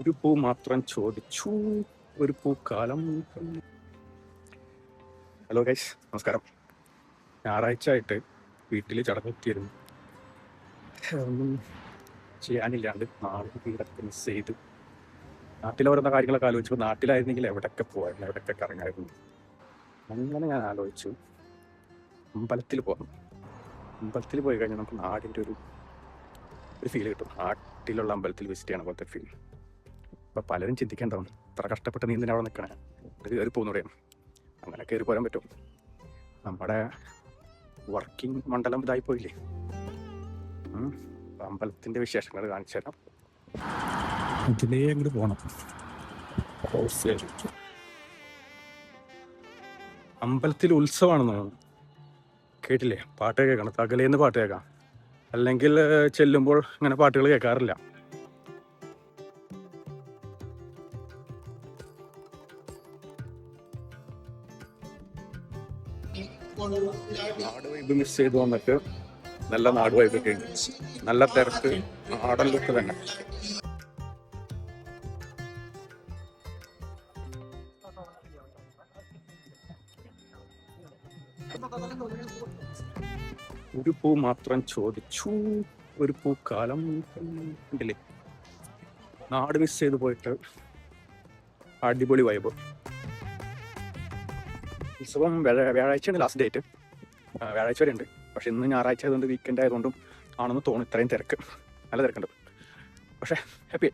ഒരു പൂ മാത്രം ചോദിച്ചു, ഒരു പൂക്കാലം. ഹലോ ഗൈസ്, നമസ്കാരം. ഞായറാഴ്ച ആയിട്ട് വീട്ടിൽ ചടങ്ങെത്തിയിരുന്നു. ഒന്നും ചെയ്യാനില്ലാണ്ട് നാട് വീടൊക്കെ മിസ് ചെയ്ത് നാട്ടിൽ ഓരോന്ന കാര്യങ്ങളൊക്കെ ആലോചിച്ചപ്പോൾ നാട്ടിലായിരുന്നെങ്കിൽ എവിടെയൊക്കെ പോയായിരുന്നു, എവിടെയൊക്കെ കറങ്ങായിരുന്നു. അങ്ങനെ ഞാൻ ആലോചിച്ചു അമ്പലത്തിൽ പോകണം. അമ്പലത്തിൽ പോയി കഴിഞ്ഞാൽ നമുക്ക് നാടിൻ്റെ ഒരു ഫീൽ കിട്ടും. നാട്ടിലുള്ള അമ്പലത്തിൽ വിസിറ്റ് ചെയ്യണ പോലത്തെ ഫീൽ. ഇപ്പം പലരും ചിന്തിക്കേണ്ടതാണ്, ഇത്ര കഷ്ടപ്പെട്ട് നീ എന്തിനാ അവിടെ നിൽക്കണേ, ഇത് കയറി പോകുന്നൂടെയാണ്. അങ്ങനെ കയറി പോരാൻ പറ്റും. നമ്മുടെ വർക്കിംഗ് മണ്ഡലം ഇതായി പോയില്ലേ. അമ്പലത്തിൻ്റെ വിശേഷങ്ങൾ കാണിച്ചു തരാം. ഇതിലേ അങ്ങോട്ട് പോകണം. അമ്പലത്തിൽ ഉത്സവമാണെന്ന് തോന്നുന്നു. കേട്ടില്ലേ, പാട്ട് കേൾക്കണം. തകലേന്ന് പാട്ട് കേൾക്കാം. അല്ലെങ്കിൽ ചെല്ലുമ്പോൾ ഇങ്ങനെ പാട്ടുകൾ കേൾക്കാറില്ല. നാട് വൈബ് മിസ് ചെയ്തു വന്നിട്ട് നല്ല നാട് വൈബ് ഒക്കെ ഉണ്ട്. നല്ല തിരക്ക്, നാടൻ ലുക്ക് തന്നെ. ഒരു പൂ മാത്രം ചോദിച്ചു, ഒരു പൂക്കാലം. ഉണ്ടല്ലേ, നാട് മിസ് ചെയ്ത് പോയിട്ട് അടിപൊളി വൈബ്. ഉത്സവം വ്യാഴാഴ്ചയാണ് ലാസ്റ്റ് ഡേറ്റ്. വ്യാഴാഴ്ച വരെ ഉണ്ട്. പക്ഷെ ഇന്ന് ഞായറാഴ്ച ആയതുകൊണ്ട്, വീക്കെൻഡ് ആയതുകൊണ്ടും ആണെന്ന് തോന്നുന്നു ഇത്രയും തിരക്ക്. നല്ല തിരക്കുണ്ട്, പക്ഷേ ഹാപ്പി.